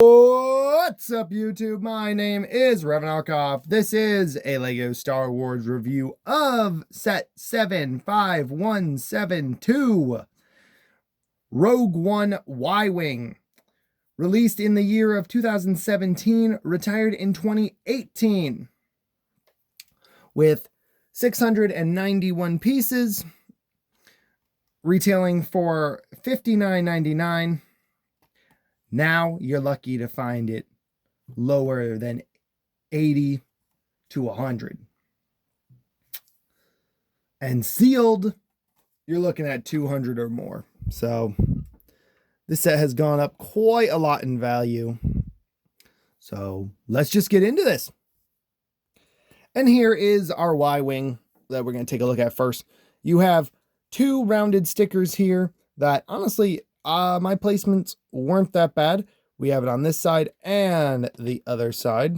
What's up, YouTube? My name is Revan Alkoff. This is a LEGO Star Wars review of set 75172, Rogue One Y-Wing. Released in the year of 2017, retired in 2018. With 691 pieces, retailing for $59.99. Now you're lucky to find it lower than 80 to 100. And sealed, you're looking at 200 or more. So this set has gone up quite a lot in value. So let's just get into this. And here is our Y-Wing that we're going to take a look at first. You have two rounded stickers here that honestly, my placements weren't that bad. We have it on this side and the other side.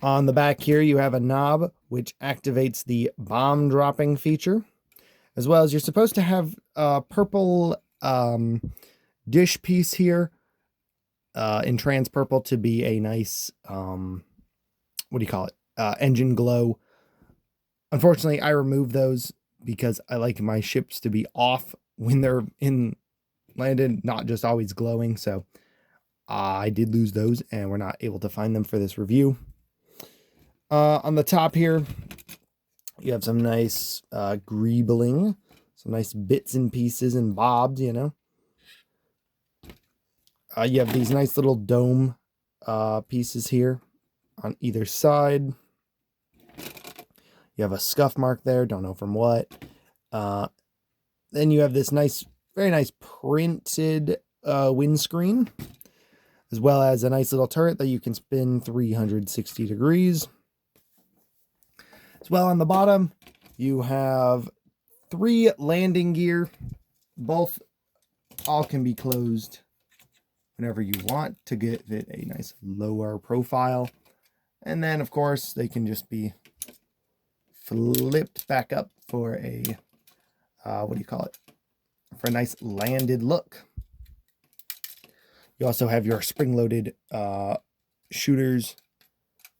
On the back here, you have a knob which activates the bomb dropping feature, as well as you're supposed to have a purple dish piece here in trans purple to be a nice, engine glow. Unfortunately, I removed those because I like my ships to be off when they're landed, not just always glowing. So I did lose those and we're not able to find them for this review. On the top here, you have some nice greebling, some nice bits and pieces and bobs, you know. You have these nice little dome pieces here on either side. You have a scuff mark there, don't know from what. Then you have this very nice printed windscreen, as well as a nice little turret that you can spin 360 degrees. As well, on the bottom, you have 3 landing gear. All can be closed whenever you want to give it a nice lower profile. And then, of course, they can just be flipped back up for a for a nice landed look. You also have your spring-loaded shooters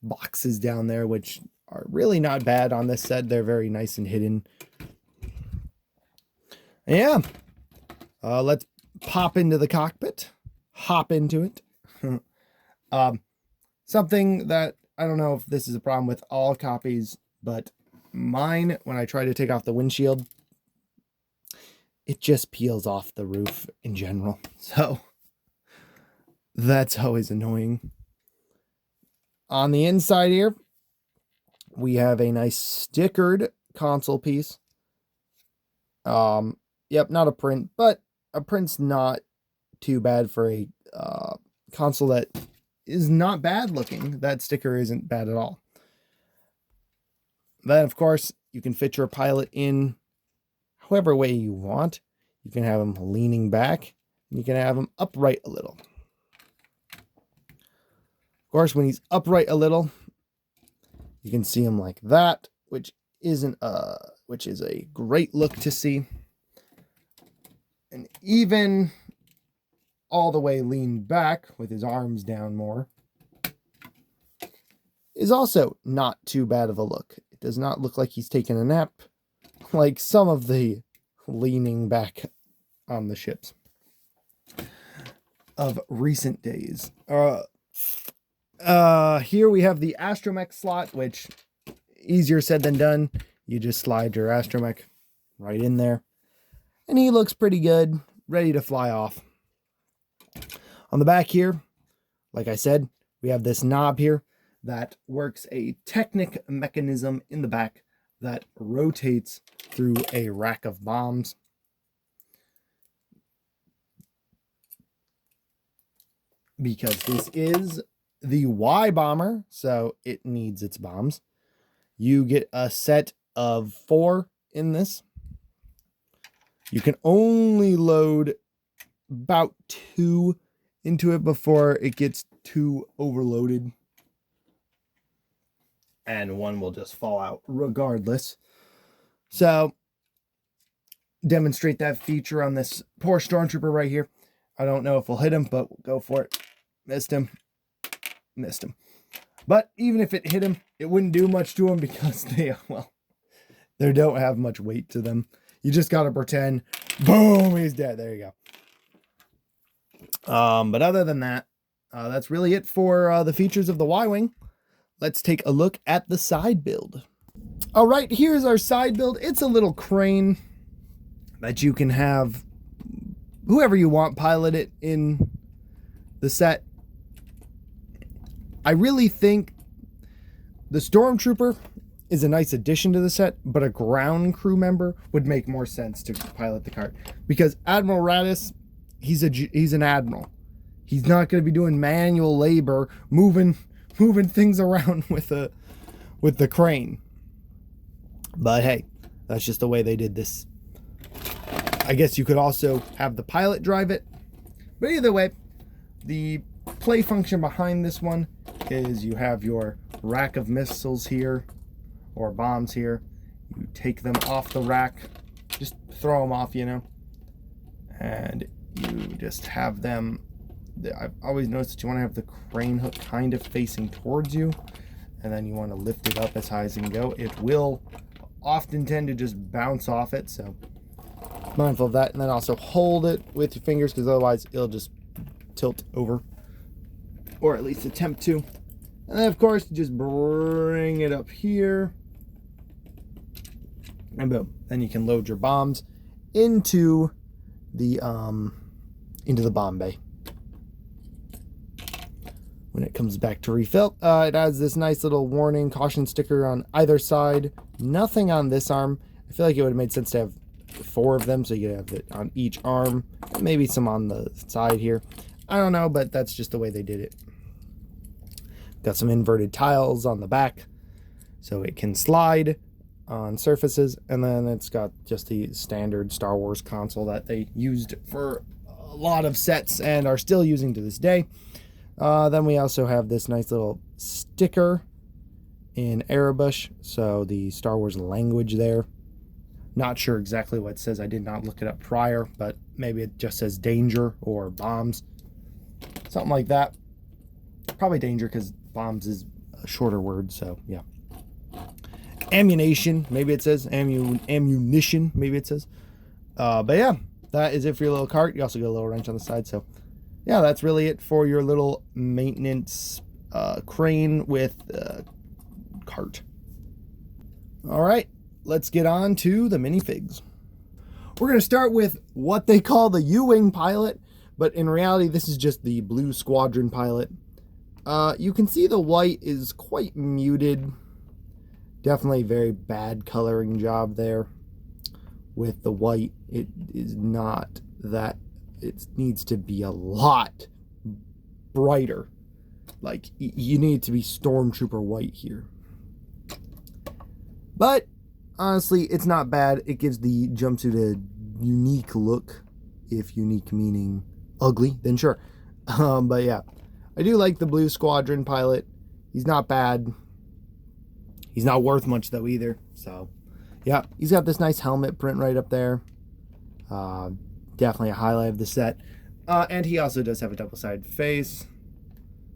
boxes down there, which are really not bad on this set. They're very nice and hidden. Yeah, let's pop into the cockpit, hop into it. Something that I don't know if this is a problem with all copies, but mine, when I try to take off the windshield, it just peels off the roof in general. So that's always annoying. On the inside here, we have a nice stickered console piece. Yep, not a print, but a print's not too bad for a console that is not bad looking. That sticker isn't bad at all. Then, of course, you can fit your pilot in however way you want. You can have him leaning back, and you can have him upright a little. Of course, when he's upright a little, you can see him like that, which is a great look to see. And even all the way leaned back with his arms down more is also not too bad of a look. It does not look like he's taking a nap like some of the leaning back on the ships of recent days. Here we have the astromech slot, which easier said than done. You just slide your astromech right in there, and he looks pretty good, ready to fly off. On the back here, like I said, we have this knob here that works a Technic mechanism in the back that rotates through a rack of bombs. Because this is the Y bomber, so it needs its bombs. You get a set of 4 in this. You can only load about 2 into it before it gets too overloaded. And 1 will just fall out regardless. So, demonstrate that feature on this poor stormtrooper right here. I don't know if we'll hit him, but we'll go for it. Missed him. Missed him. But even if it hit him, it wouldn't do much to him because they don't have much weight to them. You just got to pretend, boom, he's dead. There you go. But other than that, that's really it for the features of the Y-Wing. Let's take a look at the side build. All right, here's our side build. It's a little crane that you can have whoever you want pilot it in the set. I really think the Stormtrooper is a nice addition to the set, but a ground crew member would make more sense to pilot the cart, because Admiral Raddus, he's an admiral. He's not going to be doing manual labor, moving things around with the crane. But hey, that's just the way they did this. I guess you could also have the pilot drive it. But either way, the play function behind this one is you have your rack of missiles here, or bombs here. You take them off the rack, just throw them off, you know, and you just have them. I've always noticed that you want to have the crane hook kind of facing towards you, and then you want to lift it up as high as you can go. It will often tend to just bounce off it, so mindful of that. And then also hold it with your fingers, because otherwise it'll just tilt over, or at least attempt to. And then of course just bring it up here, and boom, then you can load your bombs into the bomb bay. When it comes back to refill, it has this nice little warning caution sticker on either side. Nothing on this arm. I feel like it would have made sense to have 4 of them, so you could have it on each arm, maybe some on the side here. I don't know, but that's just the way they did it. Got some inverted tiles on the back, so it can slide on surfaces, and then it's got just the standard Star Wars console that they used for a lot of sets and are still using to this day. Then we also have this nice little sticker in Erebush, so the Star Wars language there. Not sure exactly what it says. I did not look it up prior, but maybe it just says danger or bombs. Something like that. Probably danger, because bombs is a shorter word, so yeah. Ammunition, maybe it says. Ammunition, maybe it says. But yeah, that is it for your little cart. You also get a little wrench on the side, so yeah, that's really it for your little maintenance crane with cart. All right, let's get on to the minifigs. We're going to start with what they call the U-Wing pilot, but in reality, this is just the Blue Squadron pilot. You can see the white is quite muted. Definitely very bad coloring job there with the white. It is not that. It needs to be a lot brighter. Like, you need to be Stormtrooper white here. But honestly, it's not bad. It gives the jumpsuit a unique look. If unique meaning ugly, then sure. But yeah, I do like the Blue Squadron pilot. He's not bad. He's not worth much though either. So yeah, he's got this nice helmet print right up there. Definitely a highlight of the set. And he also does have a double-sided face.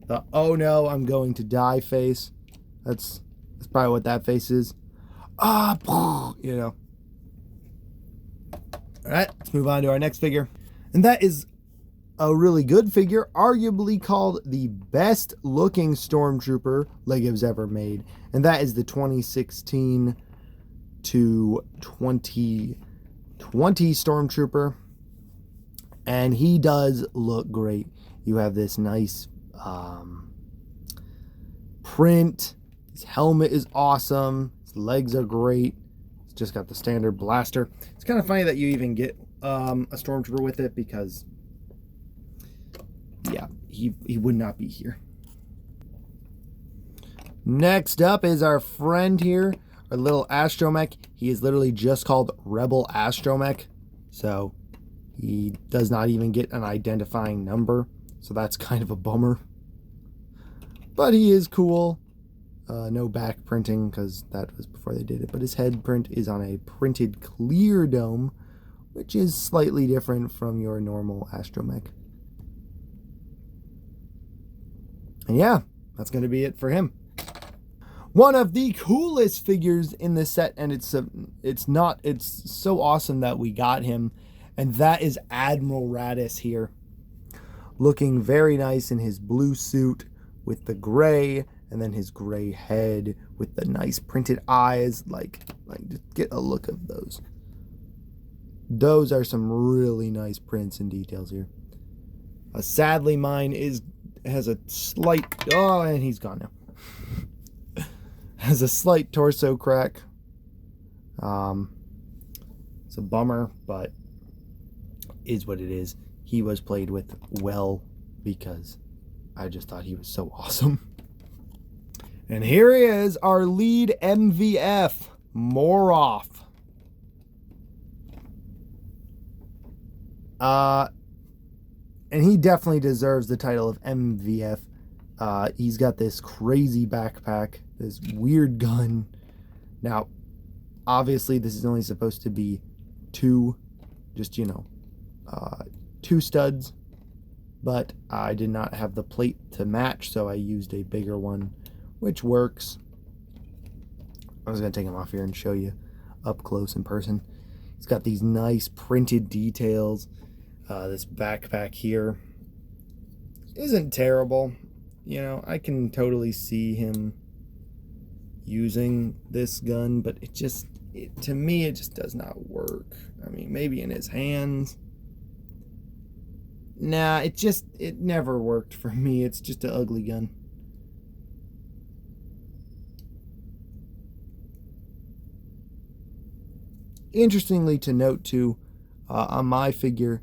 The "oh no, I'm going to die" face. That's probably what that face is. You know. Alright, let's move on to our next figure. And that is a really good figure, arguably called the best looking Stormtrooper LEGO's ever made. And that is the 2016 to 2020 Stormtrooper. And he does look great. You have this nice print. His helmet is awesome. His legs are great. It's just got the standard blaster. It's kind of funny that you even get a Stormtrooper with it, because yeah, he would not be here. Next up is our friend here, our little astromech. He is literally just called Rebel Astromech, so he does not even get an identifying number, so that's kind of a bummer. But he is cool. No back printing, because that was before they did it. But his head print is on a printed clear dome, which is slightly different from your normal astromech. And yeah, that's going to be it for him. One of the coolest figures in this set, and it's so awesome that we got him, and that is Admiral Raddus here. Looking very nice in his blue suit with the gray, and then his gray head with the nice printed eyes. Like just get a look of those. Those are some really nice prints and details here. Sadly, mine has a slight... Oh, and he's gone now. Has a slight torso crack. It's a bummer, but is what it is. He was played with well because I just thought he was so awesome. And here he is, our lead MVF, Moroff. And he definitely deserves the title of MVF. He's got this crazy backpack, this weird gun. Now, obviously, this is only supposed to be two studs, but I did not have the plate to match, so I used a bigger one, which works. I was going to take him off here and show you up close in person. He's got these nice printed details. This backpack here isn't terrible. You know, I can totally see him using this gun, but to me, it just does not work. I mean, maybe in his hands. Nah, it never worked for me. It's just an ugly gun. Interestingly to note too, on my figure,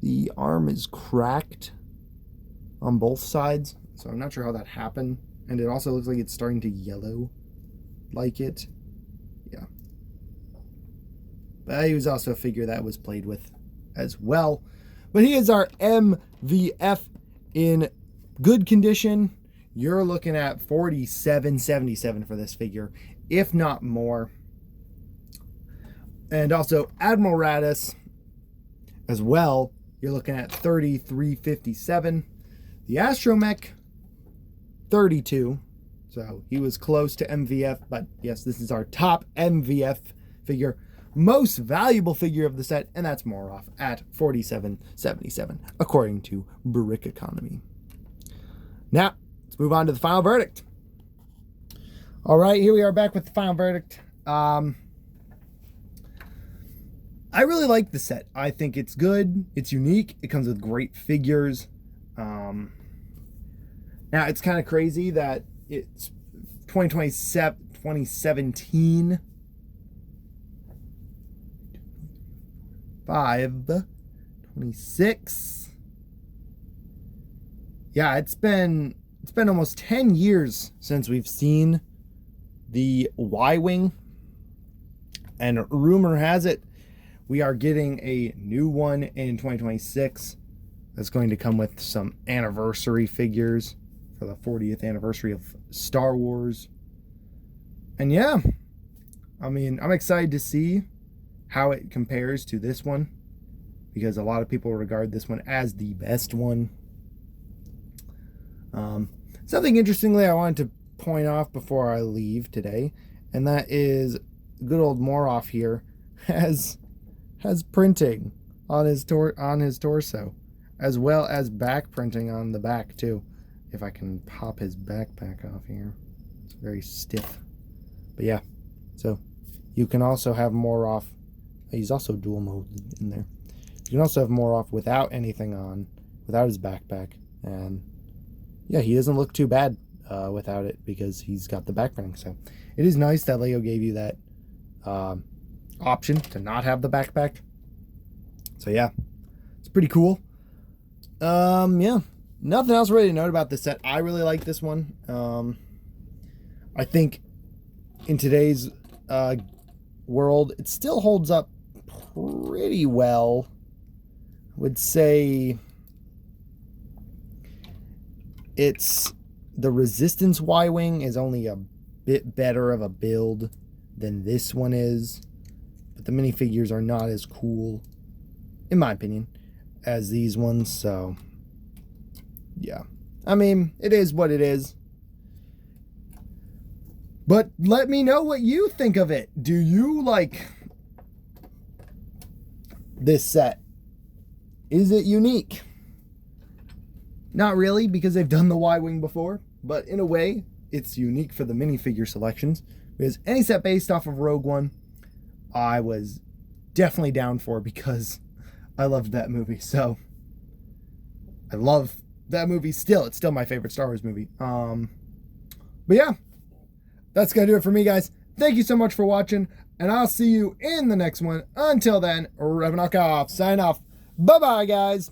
the arm is cracked on both sides, so I'm not sure how that happened. And it also looks like it's starting to yellow like it. Yeah. But he was also a figure that was played with as well. But he is our MVF in good condition. You're looking at $47.77 for this figure, if not more. And also Admiral Raddus as well. You're looking at $33.57. The Astromech, $32. So he was close to MVF, but yes, this is our top MVF figure. Most valuable figure of the set, and that's Moroff at $47.77, according to Brick Economy. Now, let's move on to the final verdict. All right, here we are back with the final verdict. I really like the set. I think it's good. It's unique. It comes with great figures. Now, it's kind of crazy that it's 2017. 26. Yeah, it's been almost 10 years since we've seen the Y-Wing. And rumor has it we are getting a new one in 2026 that's going to come with some anniversary figures for the 40th anniversary of Star Wars. And yeah, I mean, I'm excited to see how it compares to this one, because a lot of people regard this one as the best one. Something interestingly I wanted to point off before I leave today, and that is good old Moroff here has printing on his torso, as well as back printing on the back too. If I can pop his backpack off here, it's very stiff. But yeah, so you can also have Moroff. He's also dual mode in there. You can also have Moroff without anything on, without his backpack, and yeah, he doesn't look too bad without it because he's got the back printing. So it is nice that LEGO gave you that option to not have the backpack. So yeah, it's pretty cool. Yeah, nothing else really to note about this set. I really like this one. I think in today's world, it still holds up pretty well. I would say it's the Resistance Y-Wing is only a bit better of a build than this one is, but the minifigures are not as cool, in my opinion, as these ones. So yeah, I mean, it is what it is. But let me know what you think of it. Do you like this set? Is it unique? Not really, because they've done the Y-Wing before, but in a way, it's unique for the minifigure selections. Because any set based off of Rogue One, I was definitely down for because I loved that movie. So I love that movie still. It's still my favorite Star Wars movie. But yeah, that's going to do it for me, guys. Thank you so much for watching, and I'll see you in the next one. Until then, Rev Knock Off. Sign off. Bye-bye, guys.